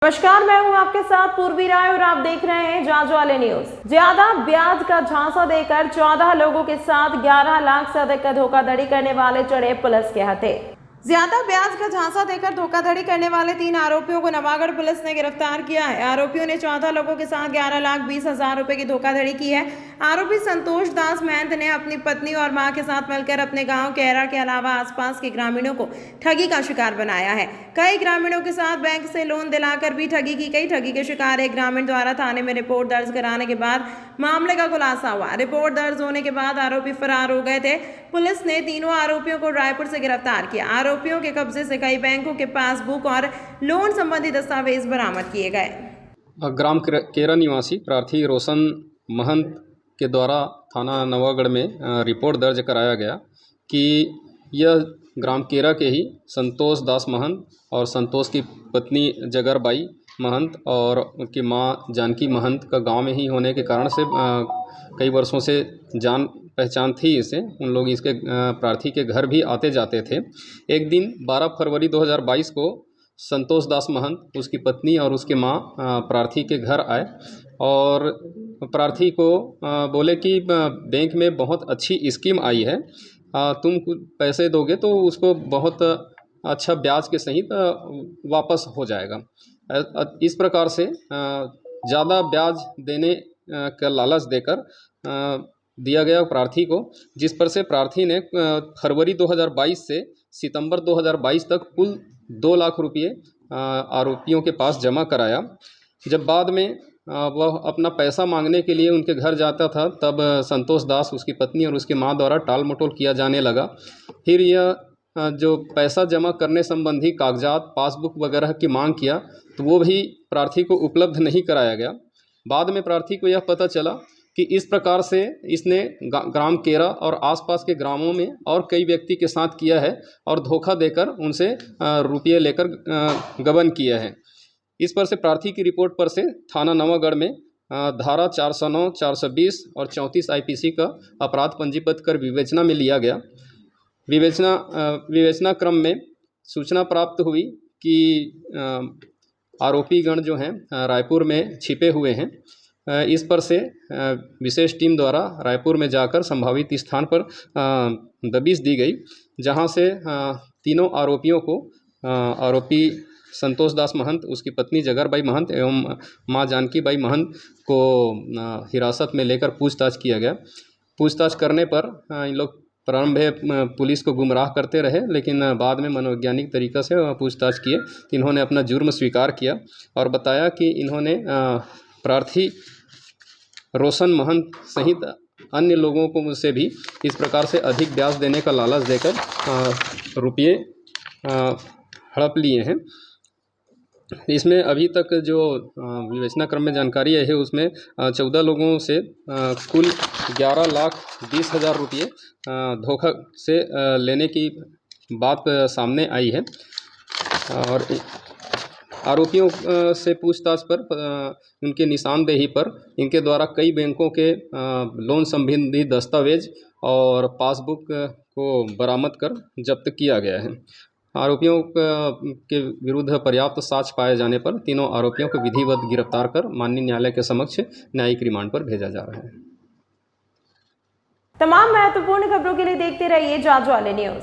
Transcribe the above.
नमस्कार, मैं हूं आपके साथ पूर्वी राय और आप देख रहे हैं जांजवाले न्यूज। ज्यादा ब्याज का झांसा देकर 14 लोगों के साथ 11 लाख से अधिक का धोखाधड़ी करने वाले चढ़े पुलिस के हत्थे। ज्यादा ब्याज का झांसा देकर धोखाधड़ी करने वाले 3 आरोपियों को नवागढ़ पुलिस ने गिरफ्तार किया है। आरोपियों ने 14 लोगों के साथ 11,20,000 रुपए की धोखाधड़ी की है। आरोपी संतोष दास महंत ने अपनी पत्नी और मां के साथ मिलकर अपने गांव कैरा के अलावा आसपास के ग्रामीणों को ठगी का शिकार बनाया है। कई ग्रामीणों के साथ बैंक से लोन दिलाकर भी ठगी की गई। ठगी के शिकार एक ग्रामीण द्वारा थाने में रिपोर्ट दर्ज कराने के बाद मामले का खुलासा हुआ। रिपोर्ट दर्ज होने के बाद आरोपी फरार हो गए थे। पुलिस ने तीनों आरोपियों को रायपुर से गिरफ्तार किया। आरोपियों के कब्जे से कई बैंकों के पासबुक और लोन संबंधी दस्तावेज बरामद किए गए। ग्राम केरा निवासी प्रार्थी रोशन महंत के द्वारा थाना नवागढ़ में रिपोर्ट दर्ज कराया गया कि यह ग्राम केरा के ही संतोष दास महंत और संतोष की पत्नी जगरबाई महंत और उनकी माँ जानकी महंत का गांव में ही होने के कारण से कई वर्षों से जान पहचान थी इसे। उन लोग इसके प्रार्थी के घर भी आते जाते थे। एक दिन 12 फरवरी 2022 को संतोष दास महंत, उसकी पत्नी और उसके माँ प्रार्थी के घर आए और प्रार्थी को बोले कि बैंक में बहुत अच्छी स्कीम आई है, तुम कुछ पैसे दोगे तो उसको बहुत अच्छा ब्याज के सहित वापस हो जाएगा। इस प्रकार से ज़्यादा ब्याज देने का लालच देकर दिया गया प्रार्थी को, जिस पर से प्रार्थी ने फरवरी 2022 से सितंबर 2022 तक कुल 2 लाख रुपये आरोपियों के पास जमा कराया। जब बाद में वह अपना पैसा मांगने के लिए उनके घर जाता था, तब संतोष दास, उसकी पत्नी और उसकी मां द्वारा टाल मटोल किया जाने लगा। फिर यह जो पैसा जमा करने संबंधी कागजात, पासबुक वगैरह की मांग किया तो वो भी प्रार्थी को उपलब्ध नहीं कराया गया। बाद में प्रार्थी को यह पता चला कि इस प्रकार से इसने ग्राम केरा और आसपास के ग्रामों में और कई व्यक्ति के साथ किया है और धोखा देकर उनसे रुपये लेकर गबन किया है। इस पर से प्रार्थी की रिपोर्ट पर से थाना नवागढ़ में धारा 409, 420 और 34 IPC का अपराध पंजीबद्ध कर विवेचना में लिया गया। विवेचना क्रम में सूचना प्राप्त हुई कि आरोपीगण जो हैं रायपुर में छिपे हुए हैं। इस पर से विशेष टीम द्वारा रायपुर में जाकर संभावित स्थान पर दबिश दी गई, जहां से तीनों आरोपियों को, आरोपी संतोष दास महंत, उसकी पत्नी जगरबाई महंत एवं मां जानकी बाई महंत को हिरासत में लेकर पूछताछ किया गया। पूछताछ करने पर इन लोग प्रारंभ में पुलिस को गुमराह करते रहे, लेकिन बाद में मनोवैज्ञानिक तरीक़ा से पूछताछ किए तो इन्होंने अपना जुर्म स्वीकार किया और बताया कि इन्होंने प्रार्थी रोशन महंत सहित अन्य लोगों को से भी इस प्रकार से अधिक ब्याज देने का लालच देकर रुपये हड़प लिए हैं। इसमें अभी तक जो विवेचना क्रम में जानकारी है उसमें 14 लोगों से कुल 11,20,000 रुपये धोखा से लेने की बात सामने आई है। और आरोपियों से पूछताछ पर उनके निशानदेही पर इनके द्वारा कई बैंकों के लोन संबंधी दस्तावेज और पासबुक को बरामद कर जब्त किया गया है। आरोपियों के विरुद्ध पर्याप्त साक्ष्य पाए जाने पर तीनों आरोपियों को विधिवत गिरफ्तार कर माननीय न्यायालय के समक्ष न्यायिक रिमांड पर भेजा जा रहा है। तमाम महत्वपूर्ण खबरों के लिए देखते रहिए जांजवाले न्यूज।